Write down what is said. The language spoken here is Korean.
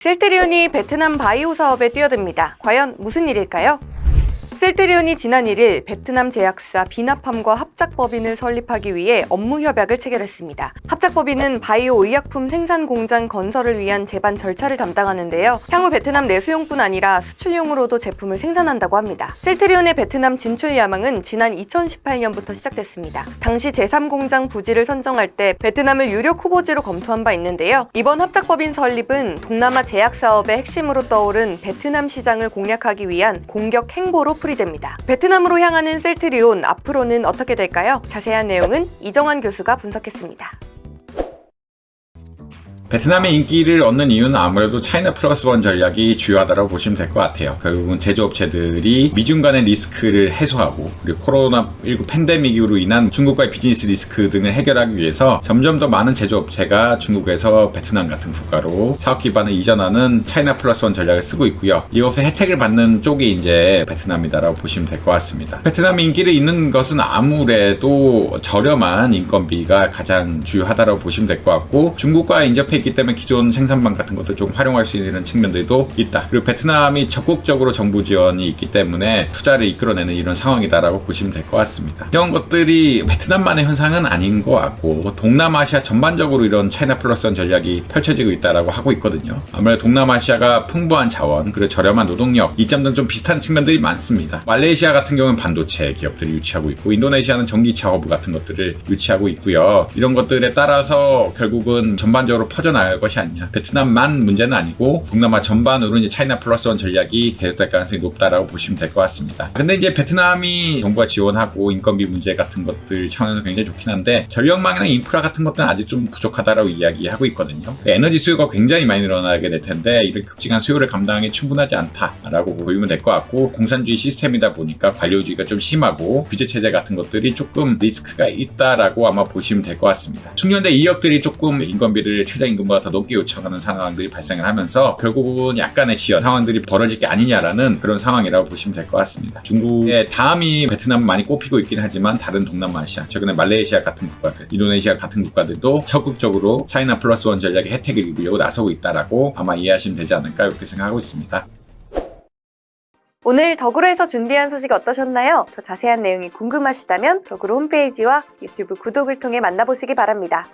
셀트리온이 베트남 바이오 사업에 뛰어듭니다. 과연 무슨 일일까요? 셀트리온이 지난 1일 베트남 제약사 비나팜과 합작법인을 설립하기 위해 업무 협약을 체결했습니다. 합작법인은 바이오 의약품 생산 공장 건설을 위한 제반 절차를 담당하는데요. 향후 베트남 내수용뿐 아니라 수출용으로도 제품을 생산한다고 합니다. 셀트리온의 베트남 진출 야망은 지난 2018년부터 시작됐습니다. 당시 제3공장 부지를 선정할 때 베트남을 유력 후보지로 검토한 바 있는데요. 이번 합작법인 설립은 동남아 제약 사업의 핵심으로 떠오른 베트남 시장을 공략하기 위한 공격 행보로 됩니다. 베트남으로 향하는 셀트리온 앞으로는 어떻게 될까요? 자세한 내용은 이정환 교수가 분석했습니다. 베트남의 인기를 얻는 이유는 아무래도 차이나 플러스 원 전략이 주요하다고 보시면 될 것 같아요. 결국은 제조업체들이 미중 간의 리스크를 해소하고 그리고 코로나19 팬데믹으로 인한 중국과의 비즈니스 리스크 등을 해결하기 위해서 점점 더 많은 제조업체가 중국에서 베트남 같은 국가로 사업 기반을 이전하는 차이나 플러스 원 전략을 쓰고 있고요. 이것의 혜택을 받는 쪽이 이제 베트남이다라고 보시면 될 것 같습니다. 베트남의 인기를 잇는 것은 아무래도 저렴한 인건비가 가장 주요하다고 보시면 될 것 같고 중국과 인접해 있기 때문에 기존 생산망 같은 것도 좀 활용할 수 있는 측면들도 있다. 그리고 베트남이 적극적으로 정부 지원이 있기 때문에 투자를 이끌어내는 이런 상황이다라고 보시면 될 것 같습니다. 이런 것들이 베트남만의 현상은 아닌 것 같고 동남아시아 전반적으로 이런 차이나 플러스 원 전략이 펼쳐지고 있다라고 하고 있거든요. 아무래도 동남아시아가 풍부한 자원 그리고 저렴한 노동력 이점 등 좀 비슷한 측면들이 많습니다. 말레이시아 같은 경우는 반도체 기업들이 유치하고 있고 인도네시아는 전기차 허브 같은 것들을 유치하고 있고요. 이런 것들에 따라서 결국은 전반적으로 퍼져나갈 것이 아니냐. 베트남만 문제는 아니고 동남아 전반으로 이제 차이나 플러스 원 전략이 계속될 가능성이 높다라고 보시면 될 것 같습니다. 근데 이제 베트남이 정부가 지원하고 인건비 문제 같은 것들 차원에서 굉장히 좋긴 한데 전력망이나 인프라 같은 것들은 아직 좀 부족하다라고 이야기하고 있거든요. 에너지 수요가 굉장히 많이 늘어나게 될 텐데 이런 급증한 수요를 감당하기 충분하지 않다라고 보이면 될 것 같고 공산주의 시스템이다 보니까 관료주의가 좀 심하고 규제 체제 같은 것들이 조금 리스크가 있다라고 아마 보시면 될 것 같습니다. 중년대 인력들이 조금 인건비를 최저임금보다 더 높게 요청하는 상황들이 발생을 하면서 결국은 약간의 지연 상황들이 벌어질 게 아니냐라는 그런 상황이라고 보시면 될 것 같습니다. 중국의 다음이 베트남은 많이 꼽히고 있긴 하지만 다른 동남아시아, 최근에 말레이시아 같은 국가들, 인도네시아 같은 국가들도 적극적으로 차이나 플러스 원 전략의 혜택을 입으려고 나서고 있다라고 아마 이해하시면 되지 않을까 이렇게 생각하고 있습니다. 오늘 덕으로에서 준비한 소식 어떠셨나요? 더 자세한 내용이 궁금하시다면 덕으로 홈페이지와 유튜브 구독을 통해 만나보시기 바랍니다.